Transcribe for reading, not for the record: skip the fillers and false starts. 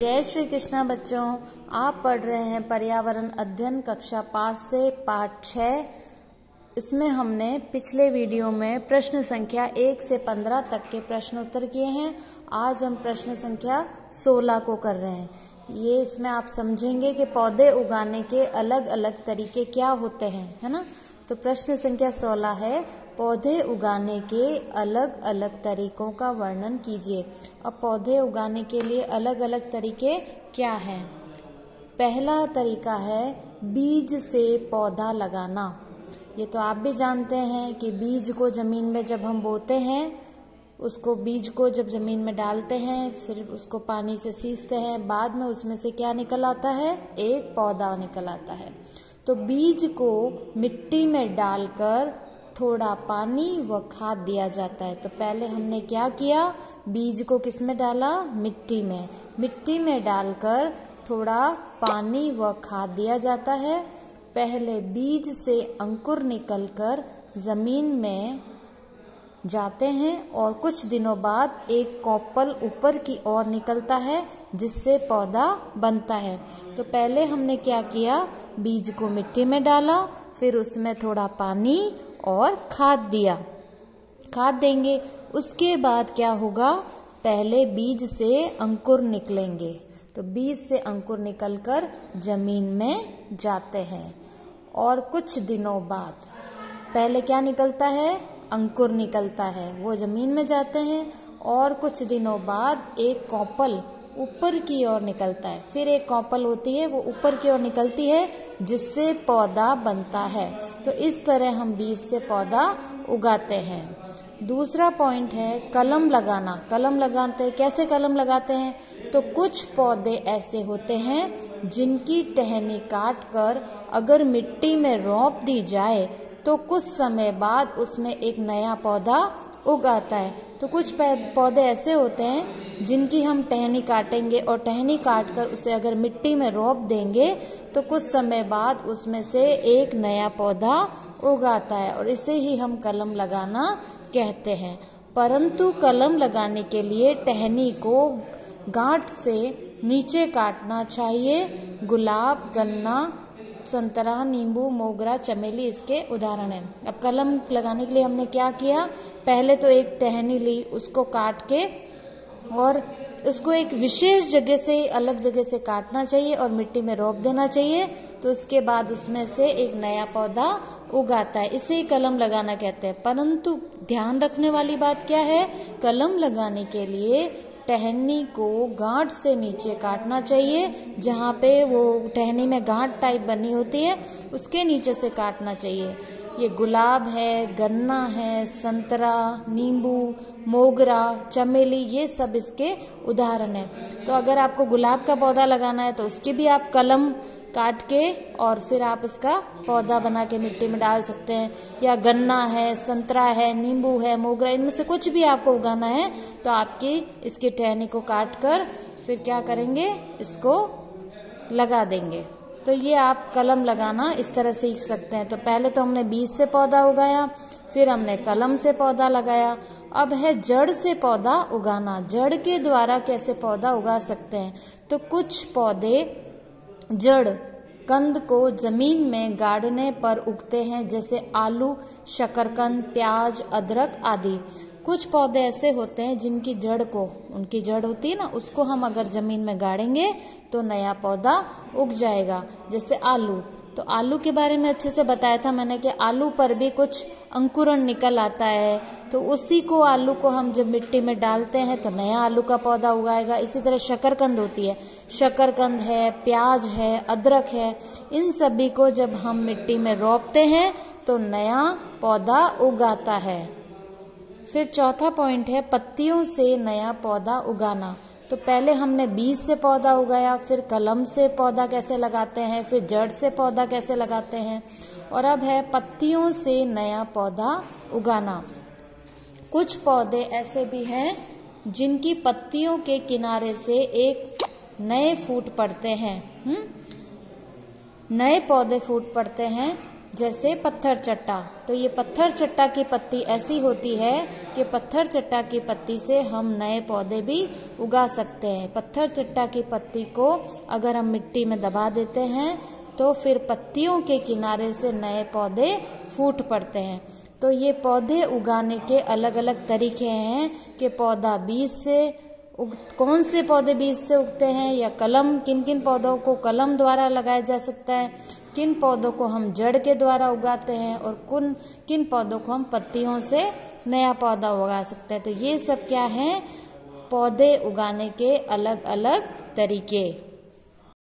जय श्री कृष्णा बच्चों, आप पढ़ रहे हैं पर्यावरण अध्ययन कक्षा 5 से पाठ 6। इसमें हमने पिछले वीडियो में प्रश्न संख्या 1 से 15 तक के प्रश्न उत्तर किए हैं। आज हम प्रश्न संख्या 16 को कर रहे हैं। ये इसमें आप समझेंगे कि पौधे उगाने के अलग अलग तरीके क्या होते हैं, है ना। तो प्रश्न संख्या 16 है, पौधे उगाने के अलग अलग तरीकों का वर्णन कीजिए। अब पौधे उगाने के लिए अलग अलग तरीके क्या हैं? पहला तरीका है बीज से पौधा लगाना। ये तो आप भी जानते हैं कि बीज को जमीन में जब हम बोते हैं, उसको बीज को जब जमीन में डालते हैं, फिर उसको पानी से सींचते हैं, बाद में उसमें से क्या निकल आता है? एक पौधा निकल आता है। तो बीज को मिट्टी में डालकर थोड़ा पानी व खाद दिया जाता है। तो पहले हमने क्या किया? बीज को किस में डाला? मिट्टी में। मिट्टी में डालकर थोड़ा पानी व खाद दिया जाता है। पहले बीज से अंकुर निकलकर जमीन में जाते हैं और कुछ दिनों बाद एक कोपल ऊपर की ओर निकलता है, जिससे पौधा बनता है। तो पहले हमने क्या किया? बीज को मिट्टी में डाला, फिर उसमें थोड़ा पानी और खाद दिया। खाद देंगे, उसके बाद क्या होगा? पहले बीज से अंकुर निकलेंगे। तो बीज से अंकुर निकलकर जमीन में जाते हैं और कुछ दिनों बाद पहले क्या निकलता है? अंकुर निकलता है, वो जमीन में जाते हैं और कुछ दिनों बाद एक कोपल ऊपर की ओर निकलता है। फिर एक कोपल होती है, वो ऊपर की ओर निकलती है, जिससे पौधा बनता है। तो इस तरह हम बीज से पौधा उगाते हैं। दूसरा पॉइंट है कलम लगाना। कलम लगाते हैं, कैसे कलम लगाते हैं? तो कुछ पौधे ऐसे होते हैं जिनकी टहनी काटकर अगर मिट्टी में रौंप दी जाए तो कुछ समय बाद उसमें एक नया पौधा उग आता है। तो कुछ पौधे ऐसे होते हैं जिनकी हम टहनी काटेंगे और टहनी काटकर उसे अगर मिट्टी में रौंप देंगे तो कुछ समय बाद उसमें से एक नया पौधा उग आता है, और इसे ही हम कलम लगाना कहते हैं। परंतु कलम लगाने के लिए टहनी को गांठ से नीचे काटना चाहिए। गुलाब, गन्ना, संतरा, नींबू, मोगरा, चमेली इसके उदाहरण हैं। अब कलम लगाने के लिए हमने क्या किया? पहले तो एक टहनी ली, उसको काट के और उसको एक विशेष जगह से, अलग जगह से काटना चाहिए और मिट्टी में रौंप देना चाहिए। तो उसके बाद उसमें से एक नया पौधा उगाता है। इसे ही कलम लगाना कहते हैं। परंतु ध्यान रखने वाली बात क्या है? कलम लगाने के लिए टहनी को गांठ से नीचे काटना चाहिए। जहाँ पे वो टहनी में गांठ टाइप बनी होती है, उसके नीचे से काटना चाहिए। ये गुलाब है, गन्ना है, संतरा, नींबू, मोगरा, चमेली, ये सब इसके उदाहरण हैं। तो अगर आपको गुलाब का पौधा लगाना है तो उसकी भी आप कलम काट के और फिर आप इसका पौधा बना के मिट्टी में डाल सकते हैं। या गन्ना है, संतरा है, नींबू है, मोगरा, इनमें से कुछ भी आपको उगाना है तो आपकी इसकी टहनी को काट कर फिर क्या करेंगे? इसको लगा देंगे। तो ये आप कलम लगाना इस तरह सीख सकते हैं। तो पहले तो हमने बीज से पौधा उगाया, फिर हमने कलम से पौधा लगाया। अब है जड़ से पौधा उगाना। जड़ के द्वारा कैसे पौधा उगा सकते हैं? तो कुछ पौधे जड़ कंद को जमीन में गाड़ने पर उगते हैं, जैसे आलू, शकरकंद, प्याज, अदरक आदि। कुछ पौधे ऐसे होते हैं जिनकी जड़ को, उनकी जड़ होती है ना, उसको हम अगर जमीन में गाड़ेंगे तो नया पौधा उग जाएगा, जैसे आलू। तो आलू के बारे में अच्छे से बताया था मैंने कि आलू पर भी कुछ अंकुरण निकल आता है। तो उसी को, आलू को हम जब मिट्टी में डालते हैं तो नया आलू का पौधा उगाएगा। इसी तरह शकरकंद होती है, शकरकंद है, प्याज है, अदरक है, इन सभी को जब हम मिट्टी में रोपते हैं तो नया पौधा उगाता है। फिर चौथा पॉइंट है पत्तियों से नया पौधा उगाना। तो पहले हमने बीज से पौधा उगाया, फिर कलम से पौधा कैसे लगाते हैं, फिर जड़ से पौधा कैसे लगाते हैं, और अब है पत्तियों से नया पौधा उगाना। कुछ पौधे ऐसे भी हैं जिनकी पत्तियों के किनारे से एक नए फूट पड़ते हैं, नए पौधे फूट पड़ते हैं, जैसे पत्थर चट्टा। तो ये पत्थर चट्टा की पत्ती ऐसी होती है कि पत्थर चट्टा की पत्ती से हम नए पौधे भी उगा सकते हैं। पत्थर चट्टा की पत्ती को अगर हम मिट्टी में दबा देते हैं तो फिर पत्तियों के किनारे से नए पौधे फूट पड़ते हैं। तो ये पौधे उगाने के अलग अलग तरीके हैं कि पौधा बीज से कौन से पौधे बीज से उगते हैं, या कलम, किन किन पौधों को कलम द्वारा लगाया जा सकता है, किन पौधों को हम जड़ के द्वारा उगाते हैं, और किन पौधों को हम पत्तियों से नया पौधा उगा सकते हैं। तो ये सब क्या है, पौधे उगाने के अलग अलग तरीके।